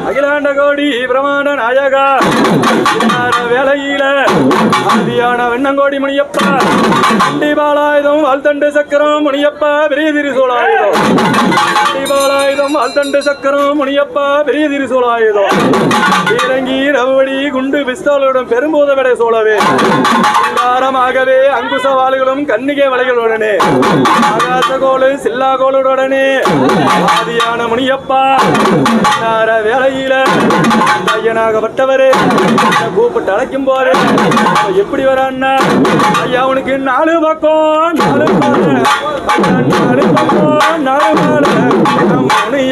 அகிலாண்ட கோடி பிரமாண்ட நாயகா வேலையில ஆதியான வெண்ணங்கோடி முனியப்பா பாலாயுதம் வாழ்த்தண்டு சக்கரம் முனியப்பா பெரிய திரிசூலாயுதம் பாலாயுதம் வாழ்த்தண்டு சக்கரம் முனியப்பா பெரிய திரிசூலாயுதம் இறங்கி ரவுடி குண்டு பிஸ்தோலுடன் பெரும்போத விடை சோழவே ஆகவே அங்குச வாளுகளும் கன்னிகை வலைகளுடனே ஆகாச கோளு சில்லா கோளுடனே ஆதியான முனியப்பா வேலையில ஐயனாகப்பட்டவரே கூப்பிட்டு அழைக்கும் போது எப்படி வரான்னா ஐயா உனக்கு 4 பக்கம் 4 பக்கம் 4 முனியப்பா